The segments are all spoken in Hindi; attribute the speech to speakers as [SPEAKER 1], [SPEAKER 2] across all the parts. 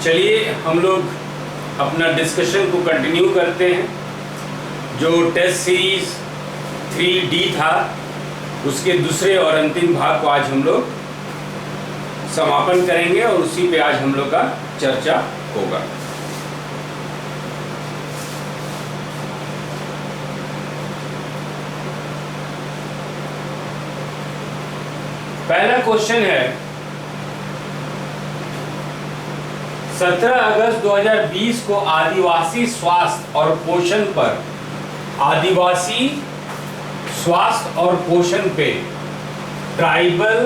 [SPEAKER 1] चलिए हम लोग अपना डिस्कशन को कंटिन्यू करते हैं। जो टेस्ट सीरीज 3D था उसके दूसरे और अंतिम भाग को आज हम लोग समापन करेंगे और उसी पे आज हम लोग का चर्चा होगा। पहला क्वेश्चन है 17 अगस्त 2020 को आदिवासी स्वास्थ्य और पोषण पर ट्राइबल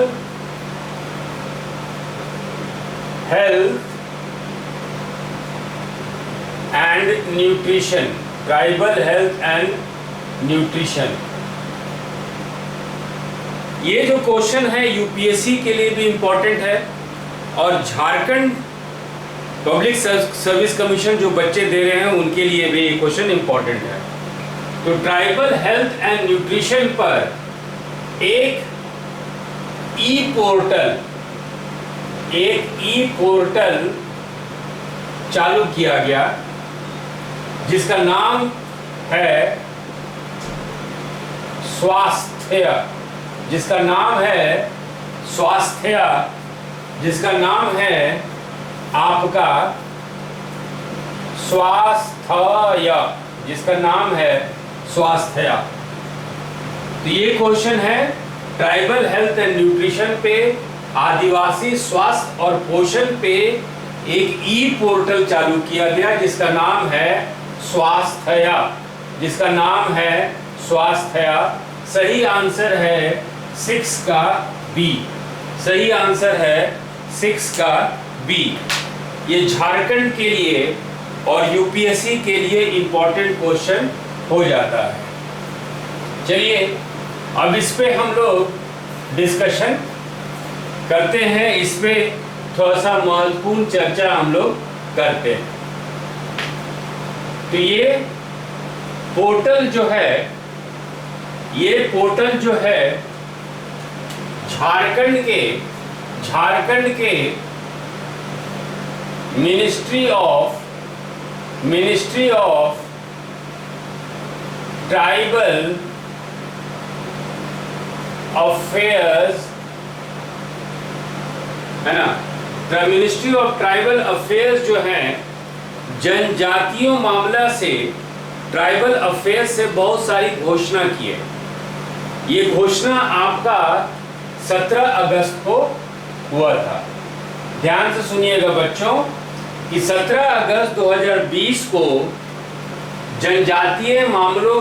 [SPEAKER 1] हेल्थ एंड न्यूट्रिशन ये जो क्वेश्चन है यूपीएससी के लिए भी इम्पोर्टेंट है और झारखंड पब्लिक सर्विस कमीशन जो बच्चे दे रहे हैं उनके लिए भी ये क्वेश्चन इम्पोर्टेंट है। तो ट्राइबल हेल्थ एंड न्यूट्रिशन पर एक ई पोर्टल चालू किया गया जिसका नाम है स्वास्थ्य, जिसका नाम है आपका स्वास्थ्य। तो ये क्वेश्चन है ट्राइबल हेल्थ एंड न्यूट्रिशन पे आदिवासी स्वास्थ्य और पोषण पे एक ई पोर्टल चालू किया गया जिसका नाम है स्वास्थ्य। सही आंसर है 6 का बी। ये झारखंड के लिए और यूपीएससी के लिए इंपॉर्टेंट क्वेश्चन हो जाता है। चलिए अब इस पे हम लोग डिस्कशन करते हैं, इस पे थोड़ा सा महत्वपूर्ण चर्चा हम लोग करते हैं। तो ये पोर्टल जो है झारखंड के मिनिस्ट्री ऑफ ट्राइबल अफेयर्स है ना। मिनिस्ट्री ऑफ ट्राइबल अफेयर्स जो है जनजातीयों मामला से ट्राइबल अफेयर्स से बहुत सारी घोषणा की है। ये घोषणा आपका 17 अगस्त को हुआ था। ध्यान से सुनिएगा बच्चों कि 17 अगस्त 2020 को जनजातीय मामलों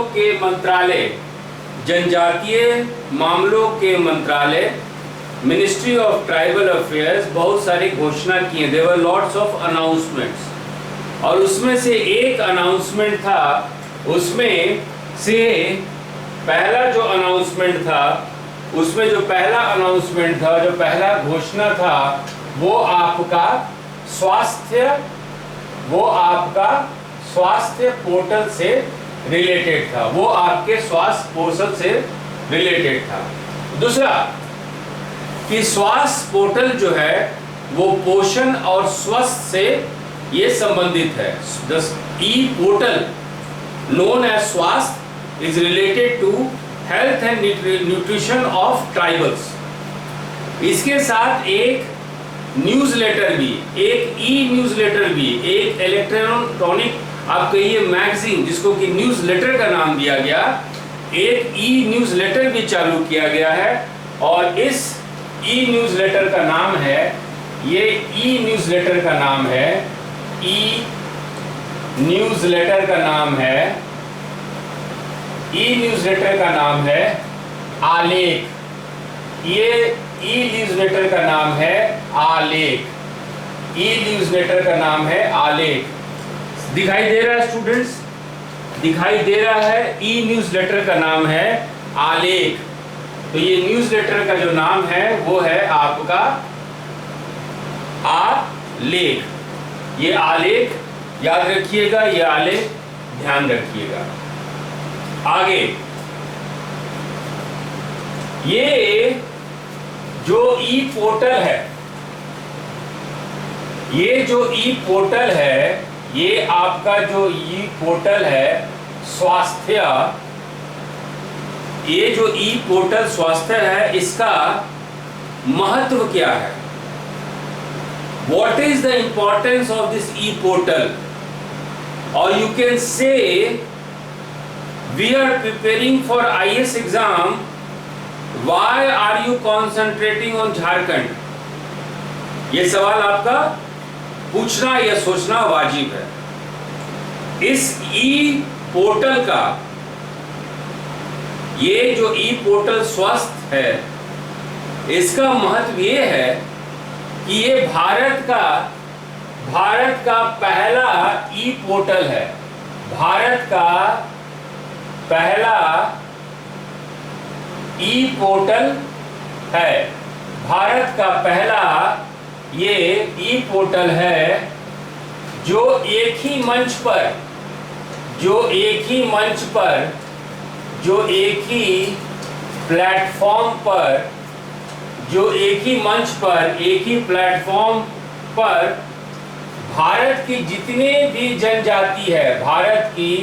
[SPEAKER 1] के मंत्रालय मिनिस्ट्री ऑफ ट्राइबल अफेयर्स बहुत सारी घोषणा की हैं। There were lots of announcements और उसमें से एक अनाउंसमेंट था, उसमें से पहला जो अनाउंसमेंट था उसमें जो पहला घोषणा था वो आपका स्वास्थ्य पोर्टल से रिलेटेड था, वो आपके स्वास्थ्य पोर्टल से रिलेटेड था। दूसरा कि स्वास्थ्य पोर्टल जो है वो पोषण और स्वस्थ से ये संबंधित है। The e portal known as Swasthya is related to health and nutrition of tribals. इसके साथ एक न्यूज़लेटर भी, एक ई न्यूज़लेटर भी, एक इलेक्ट्रॉनिक आप कहिए मैगजीन जिसको कि न्यूज़लेटर का नाम दिया गया, एक ई न्यूज़लेटर भी चालू किया गया है और इस ई न्यूज़लेटर का नाम है आलेख। ये ई न्यूज़लेटर का नाम है आलेख। दिखाई दे रहा है स्टूडेंट्स? दिखाई दे रहा है। ई न्यूज़लेटर का नाम है आलेख। तो ये न्यूज़लेटर का जो नाम है वो है आपका आलेख। ये आलेख याद रखिएगा, ये आलेख ध्यान रखिएगा। आगे ये जो ई पोर्टल है ये जो ई पोर्टल है, ये आपका जो ई पोर्टल है स्वास्थ्य, ये जो ई पोर्टल स्वास्थ्य है, इसका महत्व क्या है? What is the importance of this E portal? Or you can say we are preparing for IAS exam. Why are you concentrating on Jharkhand? ये सवाल आपका पूछना या सोचना वाजिब है। इस ई पोर्टल का, ये जो ई पोर्टल स्वस्थ है, इसका महत्व ये है कि ये भारत का पहला ई पोर्टल है। भारत का पहला ई पोर्टल है। भारत का पहला ये ई पोर्टल है जो एक ही मंच पर, जो एक ही प्लेटफॉर्म पर, एक ही प्लेटफॉर्म पर भारत की जितने भी जनजाति है, भारत की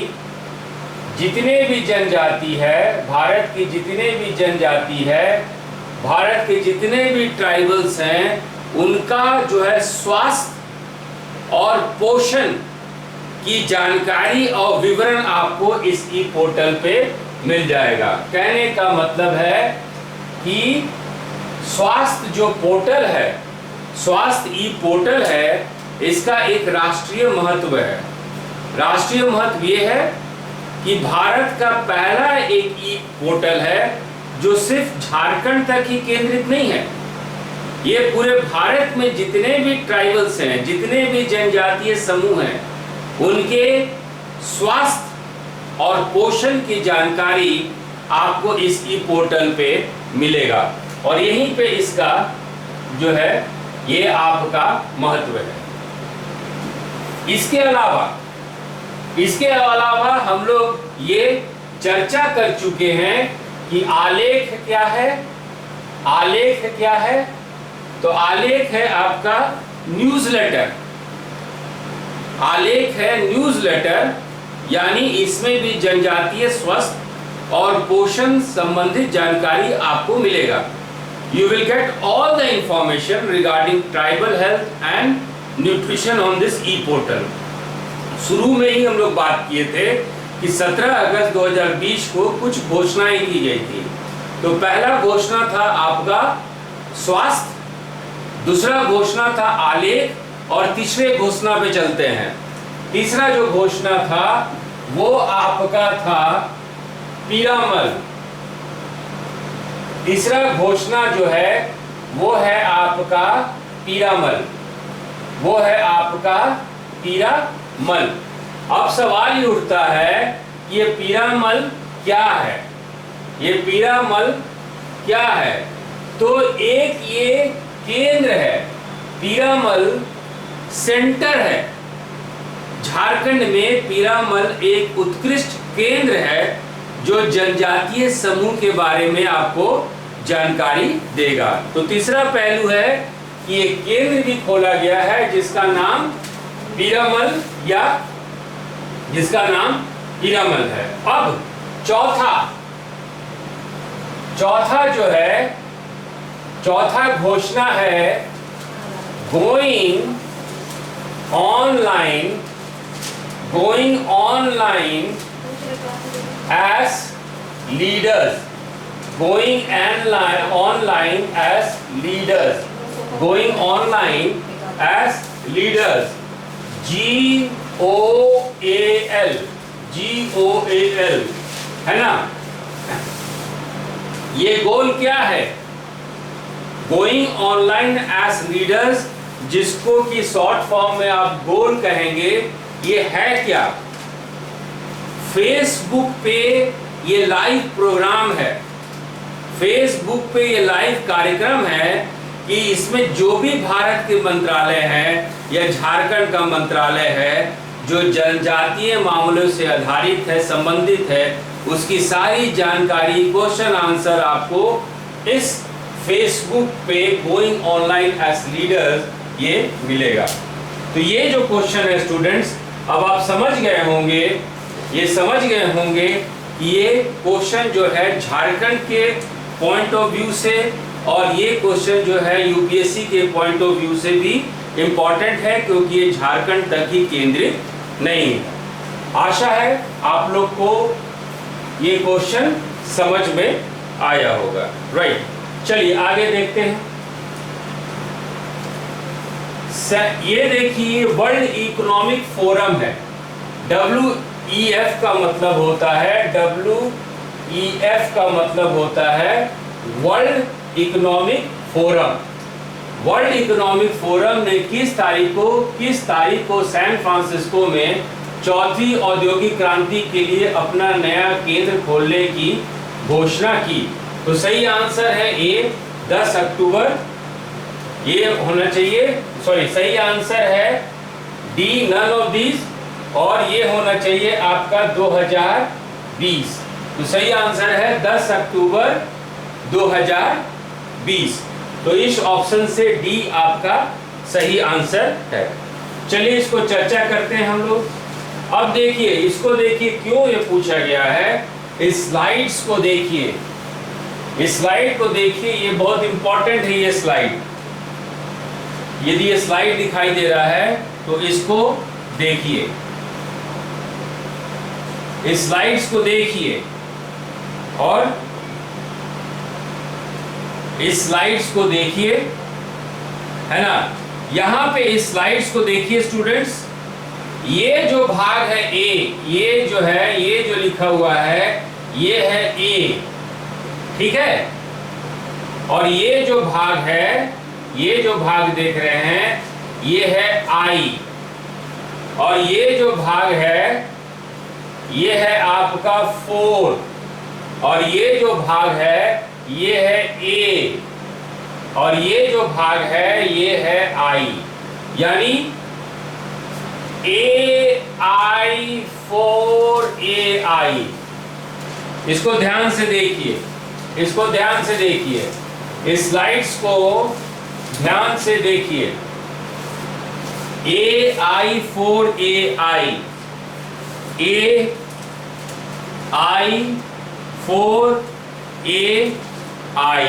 [SPEAKER 1] जितने भी जितने भी ट्राइबल्स हैं, उनका जो है स्वास्थ्य और पोषण की जानकारी और विवरण आपको इस ई पोर्टल पे मिल जाएगा। कहने का मतलब है कि स्वास्थ्य जो पोर्टल है, स्वास्थ्य ई पोर्टल है, इसका एक राष्ट्रीय महत्व है। राष्ट्रीय महत्व ये है कि भारत का पहला एक ई पोर्टल है जो सिर्फ झारखंड तक ही केंद्रित नहीं है। ये पूरे भारत में जितने भी ट्राइबल्स हैं, जितने भी जनजातीय समूह हैं, उनके स्वास्थ्य और पोषण की जानकारी आपको इस ई पोर्टल पे मिलेगा और यहीं पे इसका जो है ये आपका महत्व है। इसके अलावा हम लोग ये चर्चा कर चुके हैं कि आलेख क्या है। तो आलेख है आपका न्यूज़लेटर। आलेख है न्यूज़लेटर, यानी इसमें भी जनजातीय स्वास्थ्य और पोषण संबंधित जानकारी आपको मिलेगा। You will get all the information regarding tribal health and nutrition on this e-portal. शुरू में ही हम लोग बात किए थे कि 17 अगस्त 2020 को कुछ घोषणाएं की गई थी। तो पहला घोषणा था आपका स्वास्थ्य, दूसरा घोषणा था आलेख और तीसरे घोषणा पे चलते हैं। तीसरा जो घोषणा था वो आपका था पीरामल। तीसरा घोषणा जो है वो है आपका पीरामल, पीरामल। अब सवाल ये उठता है कि ये पीरामल क्या है? तो एक ये केंद्र है, पीरामल सेंटर है। झारखंड में पीरामल एक उत्कृष्ट केंद्र है जो जनजातीय समूह के बारे में आपको जानकारी देगा। तो तीसरा पहलू है कि एक केंद्र भी खोला गया है जिसका नाम पीरामल है। अब चौथा घोषणा है going online as leaders, going online as leaders, GOAL है ना। ये गोल क्या है? गोइंग ऑनलाइन एज लीडर्स, जिसको कि शॉर्ट फॉर्म में आप गोल कहेंगे, ये है क्या? फेसबुक पे ये लाइव प्रोग्राम है, फेसबुक पे ये लाइव कार्यक्रम है कि इसमें जो भी भारत के मंत्रालय हैं या झारखंड का मंत्रालय है जो जनजातीय मामलों से आधारित है, संबंधित है, उसकी सारी जानकारी, क्वेश्चन आंसर आपको इस फेसबुक पे गोइंग ऑनलाइन एज लीडर्स ये मिलेगा। तो ये जो क्वेश्चन है स्टूडेंट्स, अब आप समझ गए होंगे, ये समझ गए होंगे कि ये क्वेश्चन जो है झारखंड के पॉइंट ऑफ व्यू से और ये क्वेश्चन जो है यूपीएससी के पॉइंट ऑफ व्यू से भी इम्पॉर्टेंट है, क्योंकि ये झारखंड तक ही केंद्रित नहीं है। आशा है आप लोग को ये क्वेश्चन समझ में आया होगा। राइट, चलिए आगे देखते हैं। ये देखिए वर्ल्ड इकोनॉमिक फोरम है, WEF का मतलब होता है, WEF का मतलब होता है world economic forum. World economic forum ने किस तारीख को सैन फ्रांसिस्को में चौथी औद्योगिक क्रांति के लिए अपना नया केंद्र खोलने की घोषणा की? तो सही आंसर है ए, 10 अक्टूबर। ये होना चाहिए, सॉरी, सही आंसर है डी, नन ऑफ दिस, और ये होना चाहिए आपका 2020। तो सही आंसर है 10 अक्टूबर 2020। तो इस ऑप्शन से डी आपका सही आंसर है। चलिए इसको चर्चा करते हैं हम लोग। अब देखिए, इसको देखिए क्यों ये पूछा गया है। इस स्लाइड्स को देखिए, इस स्लाइड को देखिए, ये बहुत इंपॉर्टेंट है ये स्लाइड। यदि ये स्लाइड दिखाई दे रहा है तो इसको देखिए, इस स्लाइड्स को देखिए और इस स्लाइड्स को देखिए, है ना। यहां पे इस स्लाइड्स को देखिए स्टूडेंट्स, ये जो भाग है ए, ये जो है, ये जो लिखा हुआ है ये है ए, ठीक है। और ये जो भाग है, ये जो भाग देख रहे हैं ये है आई, और ये जो भाग है ये है आपका 4, और ये जो भाग है ये है ए, और ये जो भाग है ये है आई, यानी AI 4AI। इसको ध्यान से देखिए, इसको ध्यान से देखिए, इस स्लाइड्स को ध्यान से देखिए। AI 4AI, AI 4AI,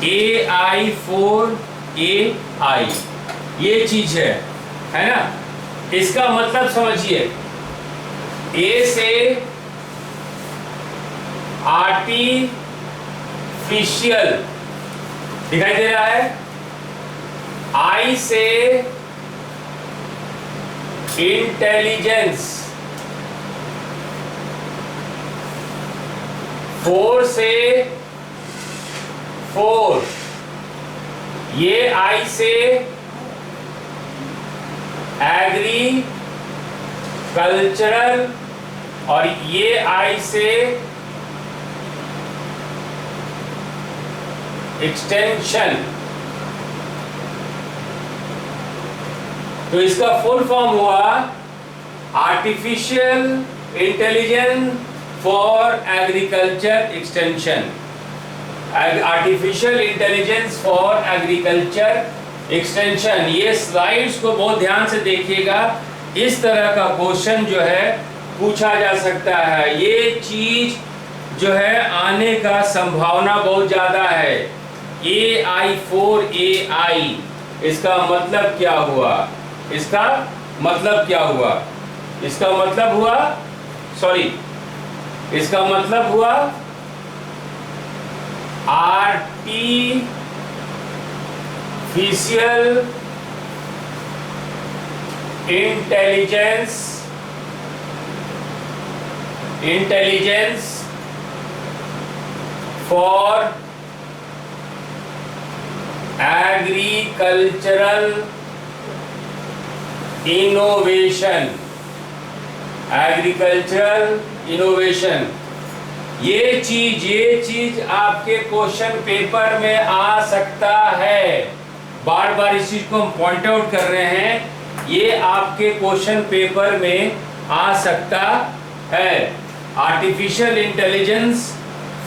[SPEAKER 1] AI 4AI, ये चीज है ना। इसका मतलब समझिए, ए से आर्टिफिशियल दिखाई दे रहा है, आई से इंटेलिजेंस, 4 से 4, ये आई से एग्रीकल्चरल, और ये आई से एक्सटेंशन। तो इसका फुल फॉर्म हुआ artificial intelligence for agriculture extension, artificial intelligence for agriculture extension. ये स्लाइड्स को बहुत ध्यान से देखिएगा, इस तरह का क्वेश्चन जो है पूछा जा सकता है। ये चीज जो है आने का संभावना बहुत ज्यादा है। AI 4AI, इसका मतलब क्या हुआ? इसका मतलब क्या हुआ? इसका मतलब हुआ, सॉरी, इसका मतलब हुआ artificial intelligence for agricultural innovation, agricultural innovation. ये चीज आपके क्वेश्चन पेपर में आ सकता है। बार बार इस चीज को हम पॉइंट आउट कर रहे हैं, ये आपके क्वेश्चन पेपर में आ सकता है। Artificial intelligence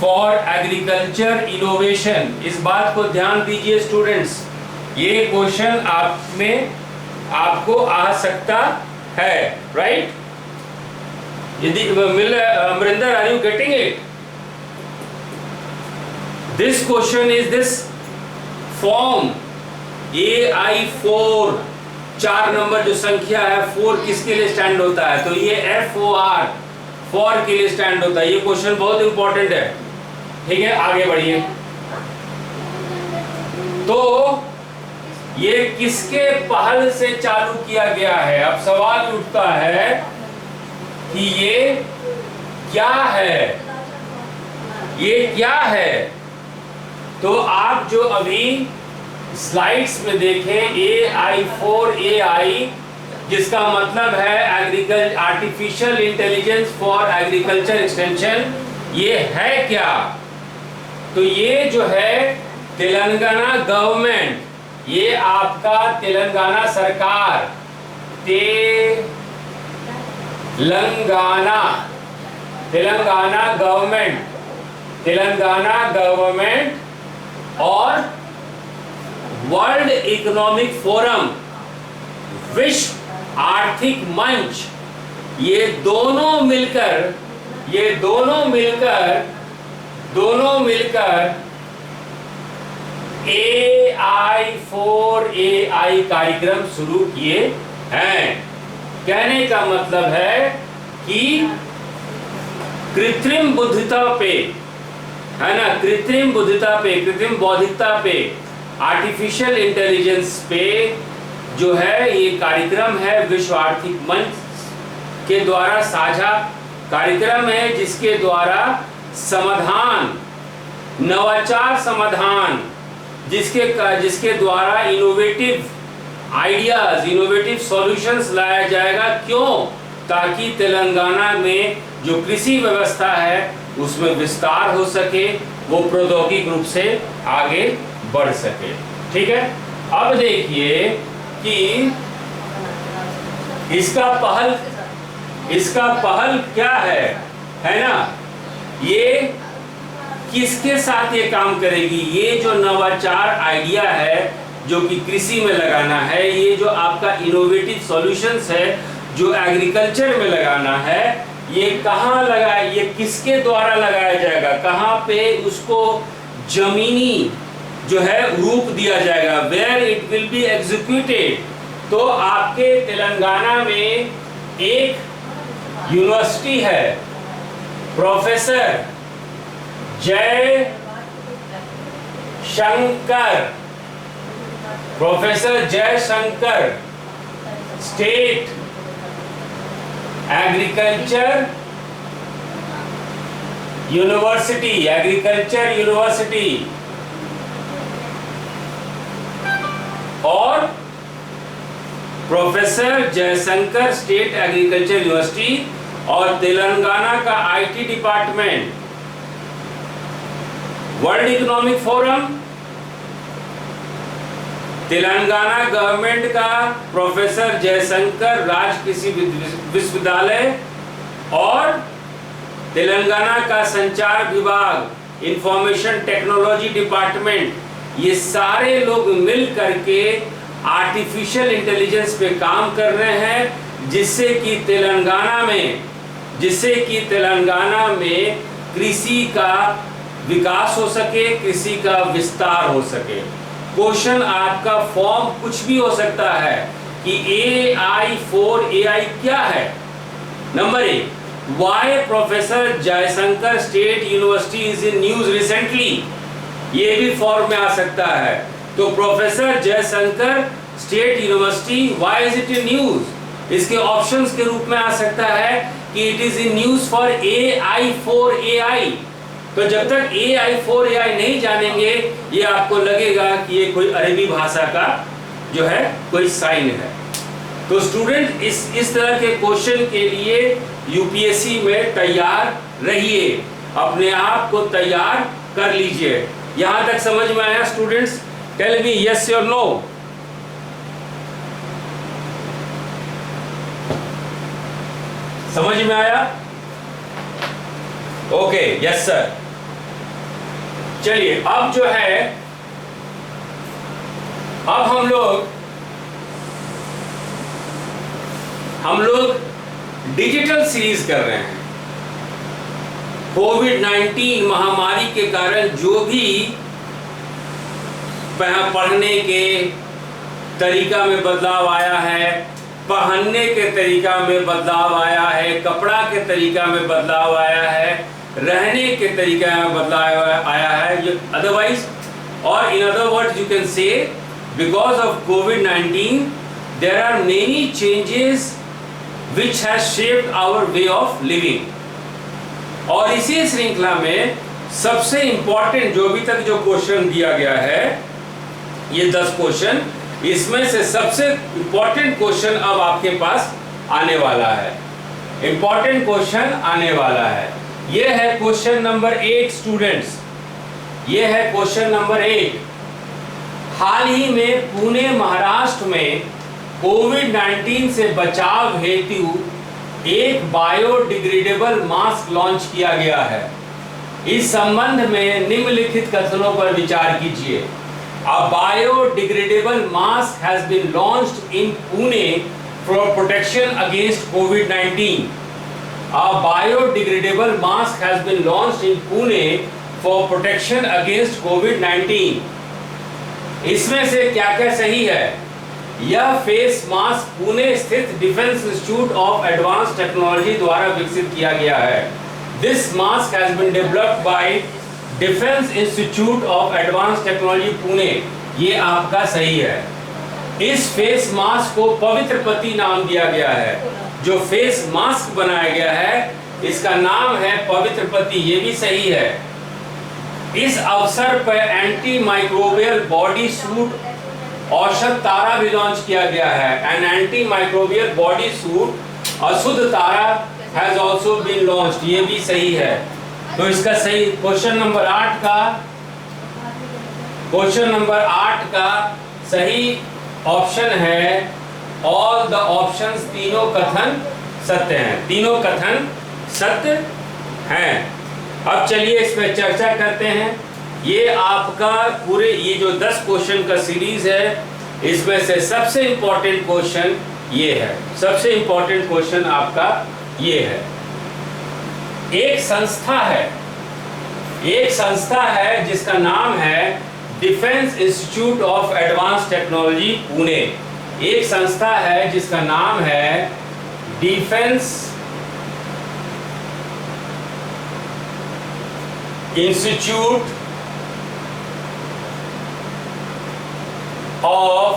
[SPEAKER 1] for agriculture innovation, इस बात को ध्यान दीजिए स्टूडेंट्स। ये क्वेश्चन आप में आपको आ सकता है, राइट? यदि Amarinder, are you getting it? This question is this form AI4, 4 number जो संख्या है 4 किसके लिए स्टैंड होता है? तो ये FOR, फॉर के लिए स्टैंड होता है। ये क्वेश्चन बहुत इंपॉर्टेंट है, ठीक है? आगे बढ़िए। तो ये किसके पहल से चालू किया गया है? अब सवाल उठता है कि ये क्या है, ये क्या है? तो आप जो अभी स्लाइड्स में देखें AI4AI, जिसका मतलब है artificial intelligence for agriculture extension, ये है क्या? तो ये जो है तेलंगाना गवर्नमेंट, ये आपका तेलंगाना सरकार, तेलंगाना गवर्नमेंट और वर्ल्ड इकोनॉमिक फोरम, विश्व आर्थिक मंच, ये दोनों मिलकर AI4AI कार्यक्रम शुरू किए हैं। कहने का मतलब है कि कृत्रिम बुद्धिता पे, है ना, कृत्रिम बौद्धिकता पे, आर्टिफिशियल इंटेलिजेंस पे जो है ये कार्यक्रम है, विश्व आर्थिक मंच के द्वारा साझा कार्यक्रम है, जिसके द्वारा समाधान, नवाचार समाधान, जिसके द्वारा इनोवेटिव आइडियाज, इनोवेटिव सॉल्यूशंस लाया जाएगा। क्यों? ताकि तेलंगाना में जो कृषि व्यवस्था है उसमें विस्तार हो सके, वो प्रौद्योगिक रूप से आगे बढ़ सके। ठीक है, अब देखिए कि इसका पहल क्या है ना? ये किसके साथ ये काम करेगी? ये जो नवाचार आइडिया है जो कि कृषि में लगाना है, ये जो आपका इनोवेटिव सॉल्यूशंस है जो एग्रीकल्चर में लगाना है, ये कहाँ लगाया, ये किसके द्वारा लगाया जाएगा, कहाँ पे उसको जमीनी जो है रूप दिया जाएगा, where it will be executed. तो आपके तेलंगाना में एक यूनिवर्सिटी है, professor Jayashankar state agriculture university और professor Jayashankar state agriculture university और तेलंगाना का IT department, world economic forum, Telangana government का प्रोफेसर जयशंकर राज कृषि विश्वविद्यालय और तेलंगाना का संचार विभाग, इंफॉर्मेशन टेक्नोलॉजी डिपार्टमेंट, ये सारे लोग मिल करके आर्टिफिशियल इंटेलिजेंस पे काम कर रहे हैं, जिससे कि तेलंगाना में कृषि का विकास हो सके, कृषि का विस्तार हो सके। क्वेश्चन आपका फॉर्म कुछ भी हो सकता है कि AI4AI क्या है। नंबर 1, why professor Jayashankar state university is in news recently, ये भी फॉर्म में आ सकता है। तो professor Jayashankar state university, why is it in news? इसके ऑप्शंस के रूप में आ सकता है कि it is in news for AI4AI। तो जब तक AI4AI नहीं जानेंगे, ये आपको लगेगा कि ये कोई अरबी भाषा का जो है कोई साइन है। तो स्टूडेंट इस तरह के क्वेश्चन के लिए यूपीएससी में तैयार रहिए, अपने आप को तैयार कर लीजिए। यहां तक समझ में आया स्टूडेंट्स? टेल मी यस और नो। समझ में आया? Okay, yes sir. चलिए अब जो है अब हम लोग डिजिटल सीरीज कर रहे हैं। कोविड-19 महामारी के कारण जो भी पढ़ने के तरीका में बदलाव आया है, पहनने के तरीका में बदलाव आया है, कपड़ा के तरीका में बदलाव आया है, रहने के तरीका में बदलाव आया है, अदरवाइज और in other words you can say because of कोविड-19 there are many changes which has shaped our way of living। और इसी श्रृंखला में सबसे इंपॉर्टेंट जो अभी तक जो क्वेश्चन दिया गया है, ये 10 क्वेश्चन, इसमें से सबसे इंपॉर्टेंट क्वेश्चन अब आपके पास आने वाला है। इंपॉर्टेंट क्वेश्चन आने वाला है, ये है क्वेश्चन नंबर 8 स्टूडेंट्स। ये है क्वेश्चन नंबर 8। हाल ही में पुणे महाराष्ट्र में कोविड-19 से बचाव हेतु एक बायोडिग्रेडेबल मास्क लॉन्च किया गया है। इस संबंध में निम्नलिखित कथनों पर विचार कीजिए। A biodegradable mask has been launched in Pune for protection against COVID-19। A biodegradable mask has been launched in Pune for protection against COVID-19। इसमें से क्या क्या सही है? यह फेस मास्क पुणे स्थित defence institute of advance technology द्वारा विकसित किया गया है। This mask has been developed by defence institute of advance technology Pune. ये आपका सही है। इस फेस मास्क को पवित्र पति नाम दिया गया है। जो फेस मास्क बनाया गया है इसका नाम है पवित्र पति, ये भी सही है। इस अवसर पर एंटी माइक्रोबियल बॉडी सूट औषध तारा भी लॉन्च किया गया है। An anti microbial body suit अशुद्ध तारा हैज आल्सो बीन लॉन्च्ड, ये भी सही है। तो इसका सही क्वेश्चन नंबर 8 का सही ऑप्शन है ऑल द ऑप्शंस। तीनों कथन सत्य हैं, तीनों कथन सत्य हैं। अब चलिए इस पर चर्चा करते हैं। ये आपका पूरे ये जो 10 क्वेश्चन का सीरीज है, इसमें से सबसे इंपॉर्टेंट क्वेश्चन ये है। सबसे इंपॉर्टेंट क्वेश्चन आपका ये है। एक संस्था है जिसका नाम है defence institute of advance technology Pune. एक संस्था है जिसका नाम है defence institute of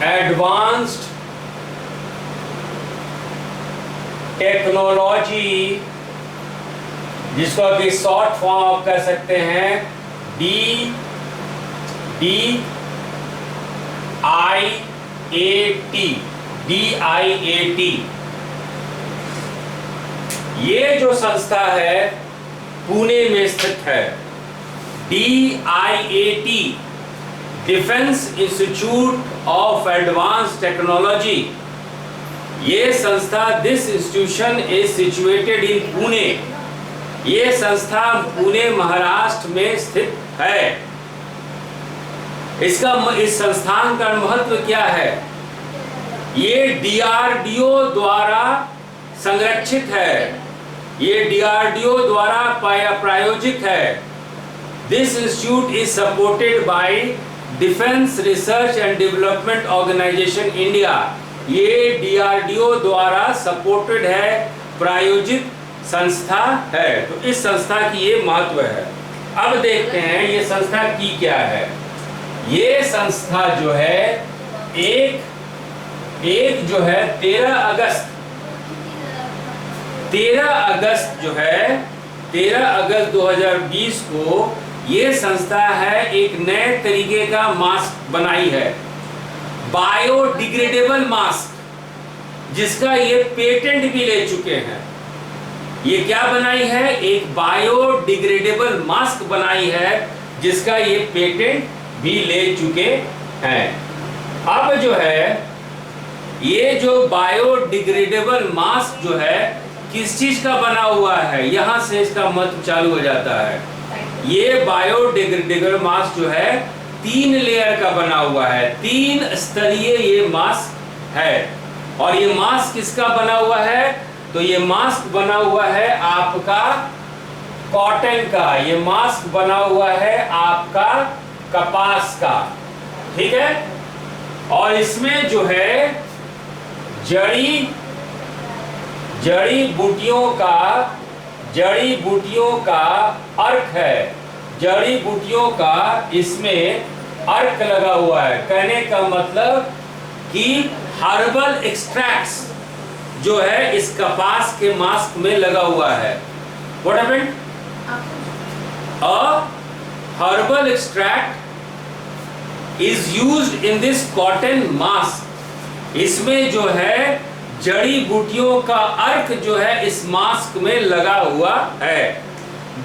[SPEAKER 1] advanced technology, जिसको अभी शॉर्ट फॉर्म आप कर सकते हैं DIAT। ये जो संस्था है पुणे में स्थित है। DIAT defence institute of advance technology. ये संस्था this institution is situated in Pune. ये संस्था पुणे महाराष्ट्र में स्थित है। इस संस्थान का महत्व क्या है? ये DRDO द्वारा संरक्षित है, ये DRDO द्वारा प्रायोजित है। This institute is supported by Defense Research and Development Organization India। ये DRDO द्वारा सपोर्टेड है, प्रायोजित संस्था है। तो इस संस्था की ये महत्व है। अब देखते हैं ये संस्था की क्या है। ये संस्था जो है एक जो है 13 अगस्त 2020 को ये संस्था है एक नए तरीके का मास्क बनाई है, बायोडिग्रेडेबल मास्क, जिसका ये पेटेंट भी ले चुके हैं। ये क्या बनाई है? एक बायोडिग्रेडेबल मास्क बनाई है जिसका ये पेटेंट भी ले चुके हैं। अब जो है ये जो बायोडिग्रेडेबल मास्क जो है किस चीज का बना हुआ है, यहां से इसका महत्व चालू हो जाता है। ये बायोडिग्रेडेबल मास्क जो है 3 लेयर का बना हुआ है, 3 स्तरीय ये मास्क है। और ये मास्क किसका बना हुआ है? तो ये मास्क बना हुआ है आपका कॉटन का, ये मास्क बना हुआ है आपका कपास का, ठीक है। और इसमें जो है जड़ी बूटियों का अर्क है, जड़ी बूटियों का इसमें अर्क लगा हुआ है। कहने का मतलब कि हर्बल एक्सट्रैक्ट्स जो है इस कपास के मास्क में लगा हुआ है। What happened? A herbal extract is used in this cotton mask. इसमें जो है जड़ी बूटियों का अर्क जो है इस मास्क में लगा हुआ है।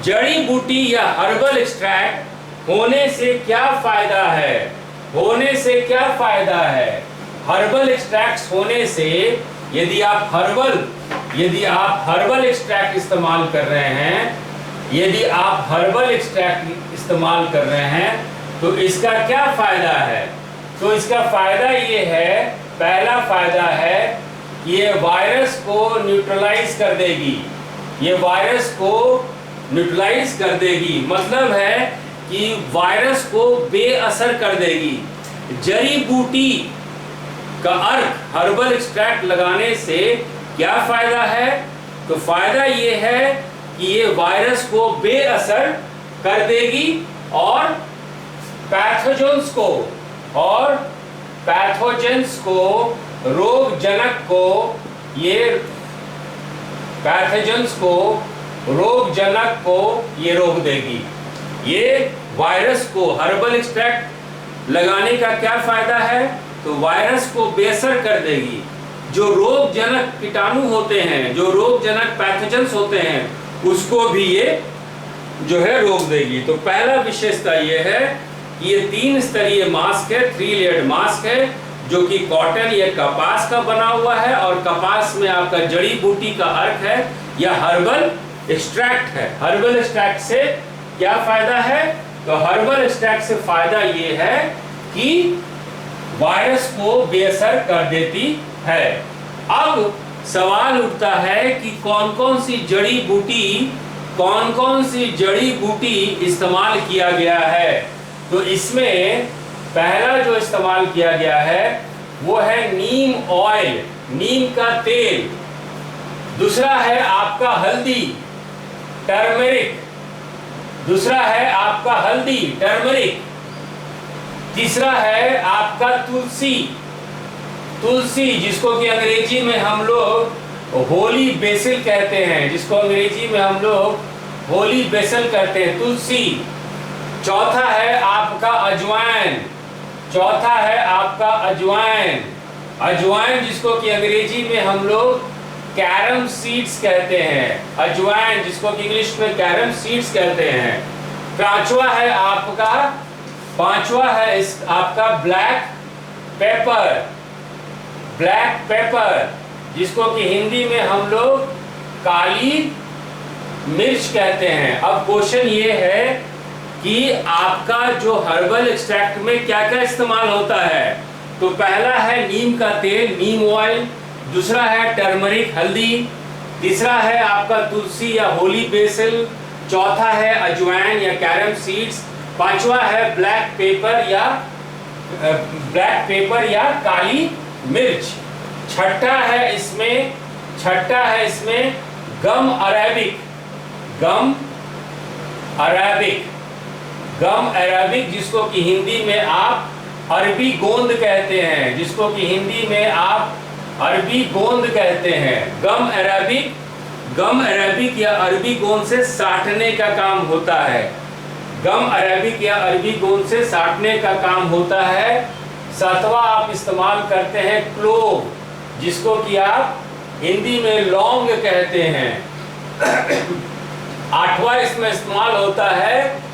[SPEAKER 1] जड़ी बूटी या हर्बल एक्सट्रैक्ट होने से क्या फायदा है? होने से क्या फायदा है? हर्बल एक्सट्रैक्ट्स होने से यदि आप हर्बल एक्सट्रैक्ट इस्तेमाल कर रहे हैं, यदि आप हर्बल एक्सट्रैक्ट इस्तेमाल कर रहे हैं तो इसका क्या फायदा है? तो इसका फायदा ये है, पहला फायदा है कि ये वायरस को न्यूट्रलाइज कर देगी, ये वायरस को न्यूट्रलाइज कर देगी, मतलब है कि वायरस को बेअसर कर देगी। जड़ी बूटी का अर्क हर्बल एक्सट्रैक्ट लगाने से क्या फायदा है? तो फायदा ये है कि ये वायरस को बेअसर कर देगी और पैथोजेंस को रोगजनक को ये रोक देगी। ये वायरस को हर्बल एक्सट्रैक्ट लगाने का क्या फायदा है? तो वायरस को बेअसर कर देगी। जो रोगजनक कीटाणु होते हैं, जो रोगजनक पैथोजेंस होते हैं, उसको भी ये जो है रोक देगी। तो पहला विशेषता ये है कि ये 3 स्तरीय मास्क है, 3 लेयर्ड मास्क है, जो कि कॉटन या कपास का बना हुआ है और कपास में आपका जड़ी बूटी का अर्क है या हर्बल एक्सट्रैक्ट है। हर्बल एक्सट्रैक्ट से क्या फायदा है? तो हर्बल एक्सट्रैक्ट से फायदा ये है कि वायरस को बेअसर कर देती है। अब सवाल उठता है कि कौन कौन सी जड़ी बूटी इस्तेमाल किया गया है। तो इसमें पहला जो इस्तेमाल किया गया है वो है नीम ऑयल, नीम का तेल। दूसरा है आपका हल्दी, टर्मरिक। दूसरा है आपका हल्दी, टर्मरिक। तीसरा है आपका तुलसी, जिसको कि अंग्रेजी में हम लोग होली बेसिल कहते हैं, कहते हैं, तुलसी। चौथा है आपका अजवाइन, जिसको कि अंग्रेजी में हम लोग कैरम सीड्स कहते हैं, अजवाइन जिसको कि इंग्लिश में कैरम सीड्स कहते हैं। पांचवा है आपका ब्लैक पेपर, जिसको कि हिंदी में हम लोग काली मिर्च कहते हैं। अब क्वेश्चन ये है कि आपका जो हर्बल एक्सट्रैक्ट में क्या क्या इस्तेमाल होता है। तो पहला है नीम का तेल, नीम ऑयल। दूसरा है टर्मरिक, हल्दी। तीसरा है आपका तुलसी या होली बेसिल। चौथा है अजवाइन या कैरम सीड्स। पांचवा है ब्लैक पेपर या काली मिर्च। छठा है इसमें गम अरेबिक, जिसको कि हिंदी में आप अरबी गोंद कहते हैं, गम अरेबिक या अरबी गोंद से साटने का काम होता है। सातवां आप इस्तेमाल करते हैं क्लोव, जिसको कि आप हिंदी में लौंग कहते हैं। आठवां इसमें इस्तेमाल होता है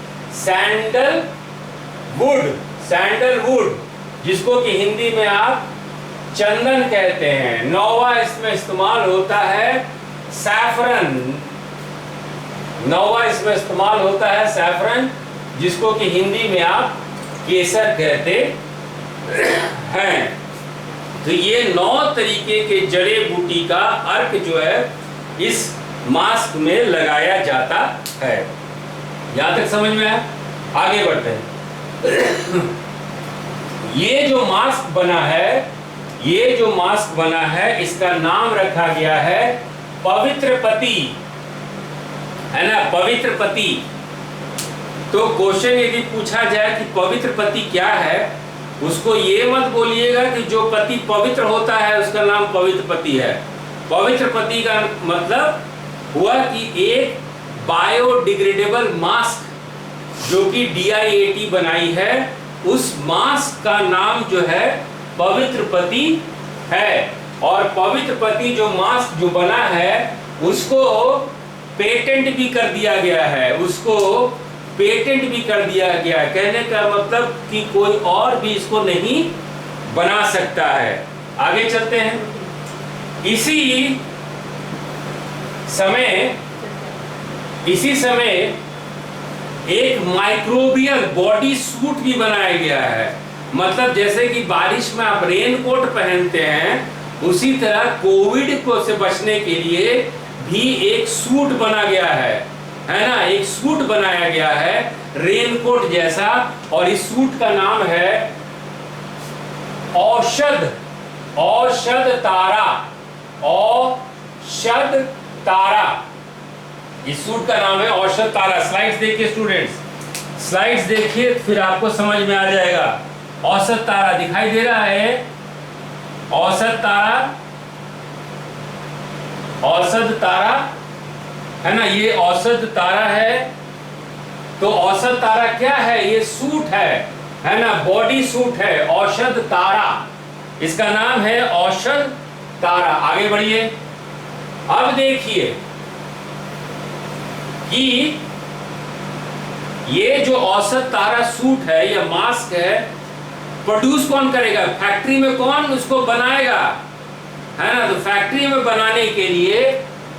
[SPEAKER 1] सैंडलवुड, जिसको कि हिंदी में आप चंदन कहते हैं। नौवां इसमें इस्तेमाल होता है सैफरन, जिसको कि हिंदी में आप केसर कहते हैं। तो ये 9 तरीके के जड़ी बूटी का अर्क जो है इस मास्क में लगाया जाता है। यहां तक समझ में आया? आगे बढ़ते हैं। ये जो मास्क बना है, ये जो मास्क बना है, इसका नाम रखा गया है पवित्र पति, है ना, पवित्र पति। तो क्वेश्चन यदि पूछा जाए कि पवित्र पति क्या है, उसको ये मत बोलिएगा कि जो पति पवित्र होता है उसका नाम पवित्र पति है। पवित्र पति का मतलब हुआ कि एक बायोडिग्रेडेबल मास्क जो कि DIAT बनाई है, उस मास्क का नाम जो है पवित्र पति है। और पवित्र पति जो मास्क जो बना है उसको पेटेंट भी कर दिया गया है, उसको पेटेंट भी कर दिया गया है। कहने का मतलब कि कोई और भी इसको नहीं बना सकता है। आगे चलते हैं। इसी समय एक माइक्रोबियल बॉडी सूट भी बनाया गया है। मतलब जैसे कि बारिश में आप रेनकोट पहनते हैं, उसी तरह कोविड को से बचने के लिए भी एक सूट बना गया है ना, एक सूट बनाया गया है रेनकोट जैसा। और इस सूट का नाम है औषध तारा, औषध तारा। इस सूट का नाम है औषध तारा। स्लाइड्स देखिए स्टूडेंट्स, स्लाइड्स देखिए फिर आपको समझ में आ जाएगा। औषध तारा दिखाई दे रहा है, औषध तारा, औषध तारा है ना, ये औषध तारा है। तो औषध तारा क्या है? ये सूट है ना, बॉडी सूट है, औषध तारा, इसका नाम है औषध तारा। आगे बढ़िए। अब देखिए कि ये जो औषध तारा सूट है या मास्क है, प्रोड्यूस कौन करेगा? फैक्ट्री में कौन उसको बनाएगा, है ना। तो फैक्ट्री में बनाने के लिए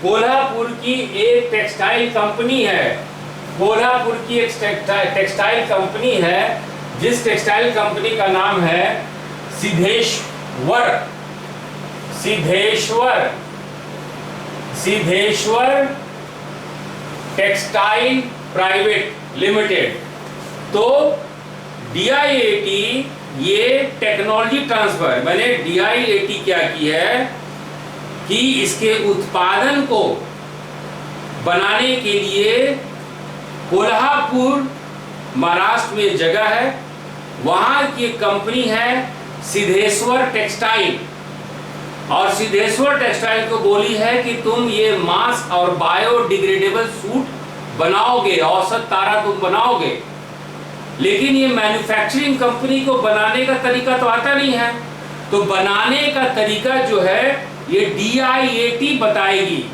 [SPEAKER 1] कोल्हापुर की एक टेक्सटाइल कंपनी है, कोल्हापुर की एक टेक्सटाइल कंपनी है, जिस टेक्सटाइल कंपनी का नाम है सिद्धेश्वर टेक्सटाइल प्राइवेट लिमिटेड। तो DIAT ये टेक्नोलॉजी ट्रांसफर, मैंने DIAT क्या की है कि इसके उत्पादन को बनाने के लिए कोल्हापुर महाराष्ट्र में जगह है, वहां की कंपनी है सिद्धेश्वर टेक्सटाइल। और सिद्धेश्वर टेक्सटाइल को बोली है कि तुम ये मास्क और बायोडिग्रेडेबल सूट बनाओगे, औषध तारा तुम बनाओगे। लेकिन ये मैन्युफैक्चरिंग कंपनी को बनाने का तरीका तो आता नहीं है, तो बनाने का तरीका जो है ये DIAT बताएगी।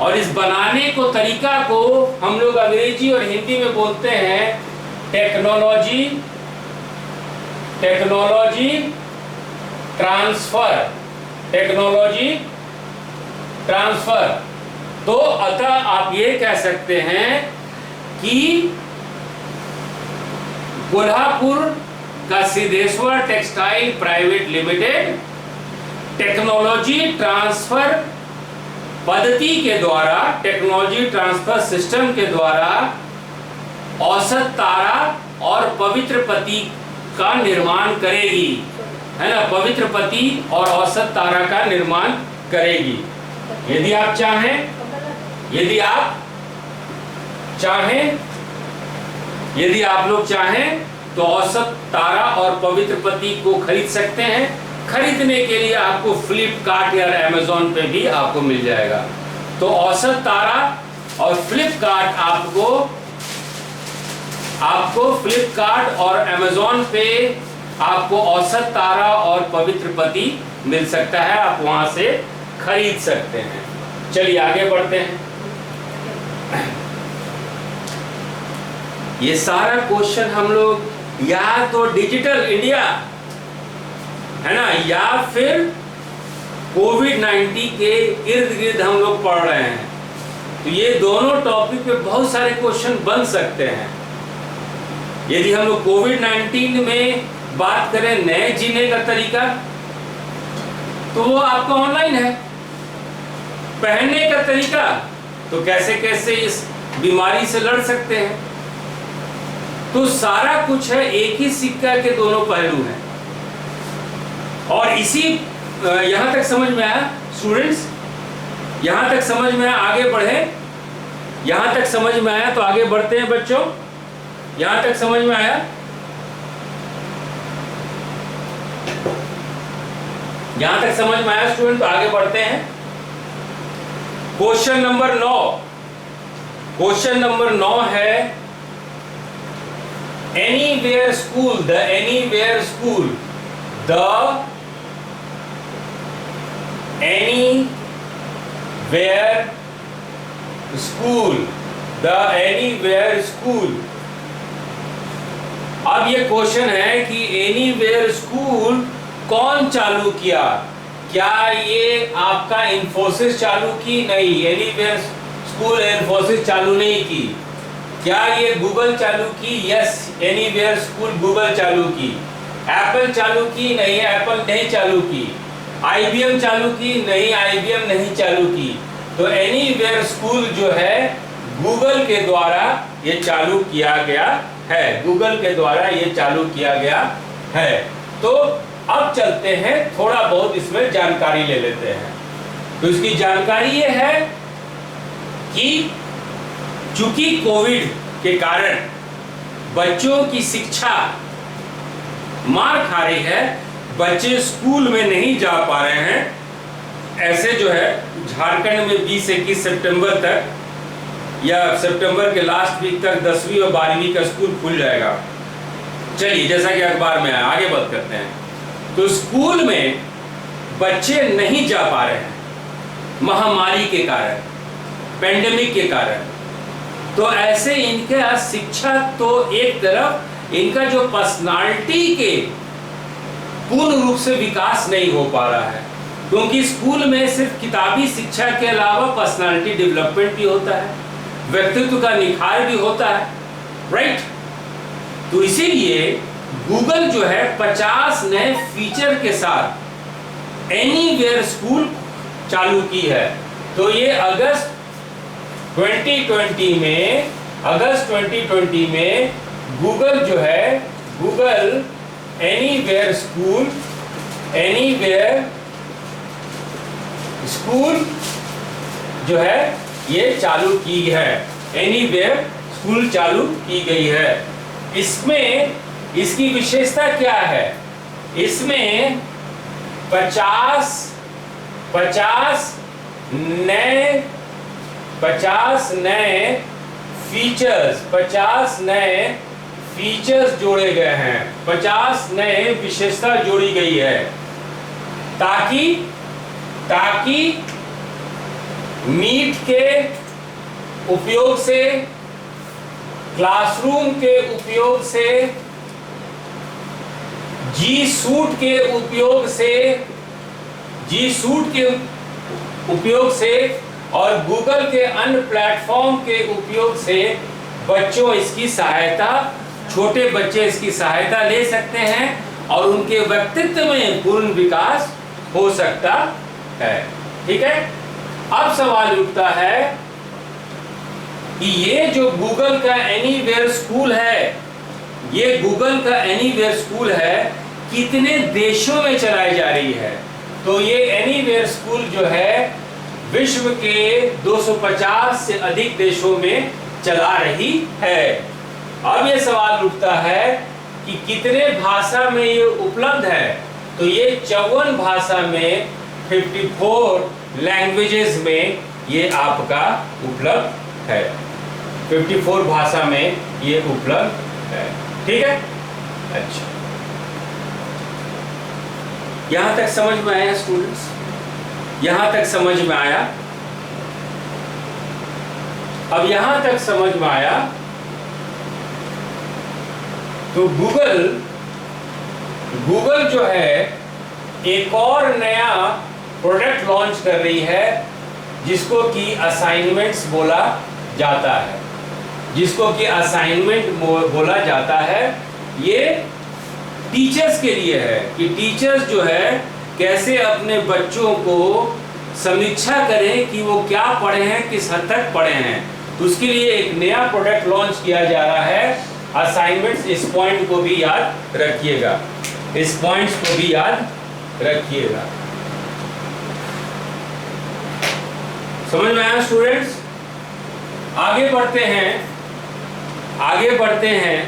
[SPEAKER 1] और इस बनाने को तरीका को हम लोग अंग्रेजी और हिंदी में बोलते हैं टेक्नोलॉजी ट्रांसफर। तो अतः आप ये कह सकते हैं कि कोल्हापुर का Siddheshwar textile private limited technology transfer पद्धति के द्वारा, टेक्नोलॉजी ट्रांसफर सिस्टम के द्वारा औषध तारा और पवित्र पति का निर्माण करेगी, है ना। पवित्र पति और औषध तारा का निर्माण करेगी। यदि आप चाहें, यदि आप लोग चाहें तो औषध तारा और पवित्र पति को खरीद सकते हैं। खरीदने के लिए आपको फ्लिपकार्ट या अमेजोन पे भी आपको मिल जाएगा। तो औषध तारा और फ्लिपकार्ट आपको फ्लिपकार्ट और अमेजोन पे आपको औषध तारा और पवित्र पति मिल सकता है, आप वहां से खरीद सकते हैं। चलिए आगे बढ़ते हैं। ये सारा क्वेश्चन हम लोग या तो डिजिटल इंडिया, है ना, या फिर कोविड-19 के इर्द गिर्द हम लोग पढ़ रहे हैं। तो ये दोनों टॉपिक पे बहुत सारे क्वेश्चन बन सकते हैं। यदि हम लोग कोविड-19 में बात करें नए जीने का तरीका, तो वो आपका ऑनलाइन है। पहनने का तरीका, तो कैसे कैसे इस बीमारी से लड़ सकते हैं। तो सारा कुछ है, एक ही सिक्का के दोनों पहलू हैं। और इसी यहां तक समझ में आया स्टूडेंट्स? यहां तक समझ में आया? आगे बढ़े। यहां तक समझ में आया तो आगे बढ़ते हैं बच्चों। यहां तक समझ में आया? यहां तक समझ में आया स्टूडेंट? तो आगे बढ़ते हैं। Question number 9। क्वेश्चन नंबर 9 है anywhere school, the anywhere school, the anywhere school, the anywhere school. अब ये क्वेश्चन है कि एनीवेयर स्कूल कौन चालू किया? क्या ये आपका इन्फोसिस चालू की? नहीं, एनीवेयर स्कूल इन्फोसिस चालू नहीं की। क्या ये गूगल चालू की? यस, एनीवेयर स्कूल गूगल चालू की। एप्पल चालू की? नहीं, एप्पल नहीं चालू की। आईबीएम चालू की? नहीं, आईबीएम नहीं चालू की। तो एनीवेयर स्कूल जो है गूगल के द्वारा ये चालू किया गया है। गूगल के द्वारा ये चालू किया गया है। तो अब चलते हैं, थोड़ा बहुत इसमें जानकारी ले लेते हैं। तो इसकी जानकारी ये है कि चूंकि कोविड के कारण बच्चों की शिक्षा मार खा रही है, बच्चे स्कूल में नहीं जा पा रहे हैं। ऐसे जो है झारखंड में 20 से 21 सितंबर तक या सितंबर के लास्ट वीक तक 10वीं और 12वीं का स्कूल खुल जाएगा। चलिए, जैसा कि अखबार में आया, आगे बात करते हैं। तो स्कूल में बच्चे नहीं जा पा रहे हैं महामारी के कारण, पेंडेमिक के कारण। तो ऐसे इनका शिक्षा तो एक तरफ, इनका जो पर्सनालिटी के पूर्ण रूप से विकास नहीं हो पा रहा है, क्योंकि स्कूल में सिर्फ किताबी शिक्षा के अलावा पर्सनालिटी डेवलपमेंट भी होता है, व्यक्तित्व का निखार भी होता है, राइट। तो इसीलिए गूगल जो है 50 नए फीचर के साथ एनीवेयर स्कूल चालू की है। तो ये अगस्त 2020 में गूगल जो है, गूगल एनीवेयर स्कूल जो है ये चालू की है। एनीवेयर स्कूल चालू की गई है। इसमें इसकी विशेषता क्या है? इसमें 50 नए फीचर्स जोड़े गए हैं। 50 नए विशेषता जोड़ी गई है ताकि मीट के उपयोग से, क्लासरूम के उपयोग से, जी सूट के उपयोग से और गूगल के अन्य प्लेटफॉर्म के उपयोग से बच्चों इसकी सहायता, छोटे बच्चे इसकी सहायता ले सकते हैं और उनके व्यक्तित्व में पूर्ण विकास हो सकता है। ठीक है। अब सवाल उठता है कि ये जो गूगल का एनीवेयर स्कूल है, ये गूगल का एनीवेयर स्कूल है, कितने देशों में चलाई जा रही है? तो ये एनीवेयर स्कूल जो है विश्व के 250 से अधिक देशों में चला रही है। अब ये सवाल उठता है कि कितने भाषा में ये उपलब्ध है? तो ये 54 भाषा में, 54 लैंग्वेजेस में ये आपका उपलब्ध है। 54 भाषा में ये उपलब्ध है। ठीक है। अच्छा, यहां तक समझ में आया स्टूडेंट्स? यहां तक समझ में आया? अब यहां तक समझ में आया तो गूगल जो है एक और नया प्रोडक्ट लॉन्च कर रही है जिसको कि असाइनमेंट्स बोला जाता है। जिसको कि असाइनमेंट बोला जाता है, ये टीचर्स के लिए है कि टीचर्स जो है कैसे अपने बच्चों को समीक्षा करें कि वो क्या पढ़े हैं, किस हद तक पढ़े हैं। तो उसके लिए एक नया प्रोडक्ट लॉन्च किया जा रहा है, असाइनमेंट्स। इस पॉइंट को भी याद रखिएगा, इस पॉइंट्स को भी याद रखिएगा। समझ में आया स्टूडेंट्स? आगे बढ़ते हैं, आगे बढ़ते हैं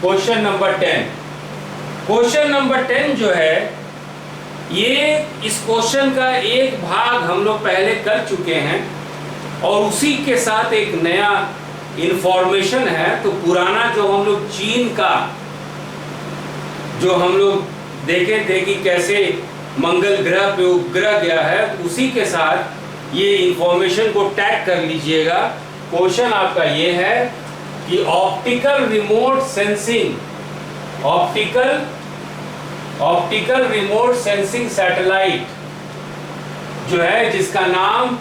[SPEAKER 1] क्वेश्चन नंबर 10। क्वेश्चन नंबर 10 जो है, ये इस क्वेश्चन का एक भाग हम लोग पहले कर चुके हैं और उसी के साथ एक नया इंफॉर्मेशन है। तो पुराना जो हम लोग चीन का जो हम लोग देखे थे कि कैसे मंगल ग्रह पे उपग्रह गया है, उसी के साथ ये इंफॉर्मेशन को टैग कर लीजिएगा। क्वेश्चन आपका ये है कि optical remote sensing, optical remote sensing satellite जो है, जिसका नाम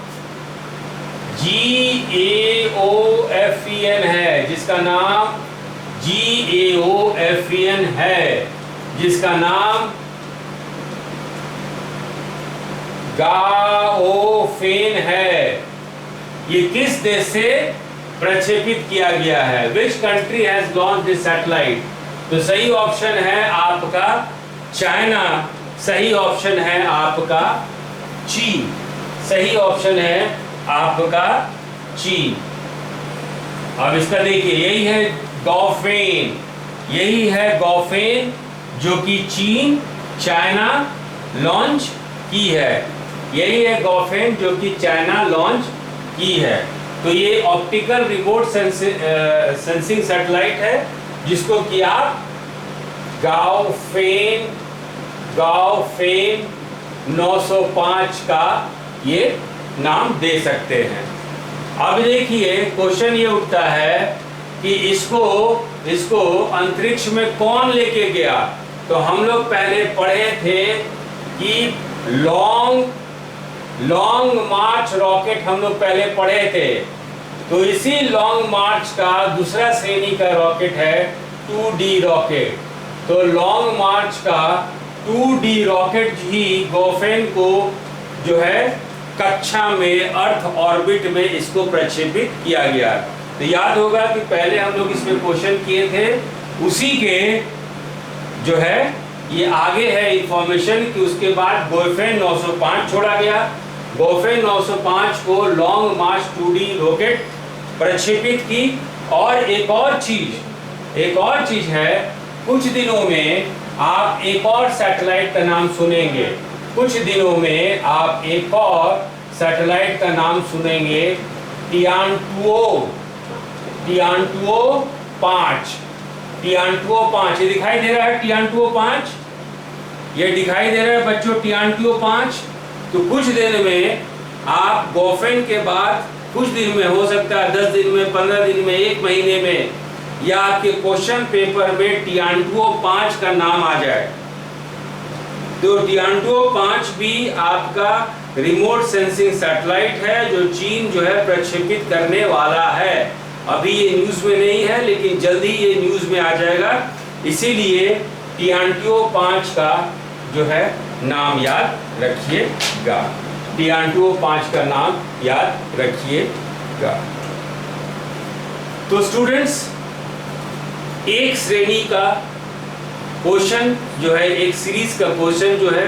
[SPEAKER 1] GAOFEN है, जिसका नाम GAOFEN है, जिसका नाम गाओफेन है, ये किस देश से प्रक्षेपित किया गया है? Which country has launched this satellite? तो सही ऑप्शन है आपका चाइना, सही ऑप्शन है आपका चीन, सही ऑप्शन है आपका चीन। अब इसका देखिए, यही है गाओफेन, यही है गाओफेन जो कि चीन, चाइना लॉन्च की है। यही है गाओफेन जो कि चाइना लॉन्च की है। तो ये ऑप्टिकल रिमोट सेंसिंग सैटेलाइट है, जिसको कि आप गाओफेन 905 का ये नाम दे सकते हैं। अब देखिए क्वेश्चन ये उठता है कि इसको अंतरिक्ष में कौन लेके गया? तो हम लोग पहले पढ़े थे कि लॉन्ग मार्च रॉकेट हम लोग पहले पढ़े थे। तो इसी लॉन्ग मार्च का दूसरा श्रेणी का रॉकेट है 2D रॉकेट। तो लॉन्ग मार्च का 2D रॉकेट ही गाओफेन को जो है कक्षा में, अर्थ ऑर्बिट में इसको प्रक्षेपित किया गया। तो याद होगा कि पहले हम लोग इसमें क्वेश्चन किए थे, उसी के जो है ये आगे है इंफॉर्मेशन कि उसके बाद गाओफेन 905 छोड़ा गया। गाओफेन 905 को लॉन्ग मार्च 2D रॉकेट प्रक्षेपित की। और एक और चीज है, कुछ दिनों में आप एक और सैटेलाइट का नाम सुनेंगे, कुछ दिनों में आप एक और सैटेलाइट का नाम सुनेंगे, टियानटुओ 5। टियानटुओ 5 ये दिखाई दे रहा है, टियानटुओ 5 ये दिखाई दे रहा है बच्चों, टियानटुओ 5। तो कुछ दिन में आप गाओफेन के बाद कुछ दिन में, हो सकता है 10 दिन में, 15 दिन में, 1 महीने में, या आपके क्वेश्चन पेपर में टियानटुओ 5 का नाम आ जाए। तो टियानटुओ 5 भी आपका रिमोट सेंसिंग सैटेलाइट है जो चीन जो है प्रक्षेपित करने वाला है। अभी ये न्यूज़ में नहीं है, लेकिन जल्दी ये न्यूज़ में आ जाएगा। इसीलिए टियानटुओ 5 का जो है नाम याद रखिएगा, टियानटुओ 5 का नाम याद रखिएगा। तो स्टूडेंट्स, एक श्रेणी का क्वेश्चन जो है, एक सीरीज का क्वेश्चन जो है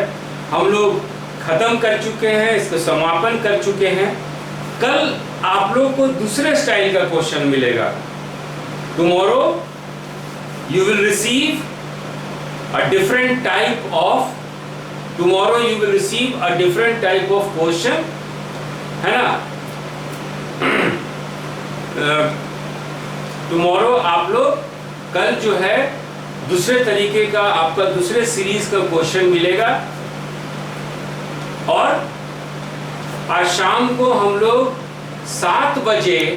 [SPEAKER 1] हम लोग खत्म कर चुके हैं, इसका समापन कर चुके हैं। कल आप लोग को दूसरे स्टाइल का क्वेश्चन मिलेगा। Tomorrow you will receive a different type of question, है ना। टुमारो आप लोग कल जो है दूसरे तरीके का, आपका दूसरे सीरीज का क्वेश्चन मिलेगा। और आज शाम को हम लोग 7 बजे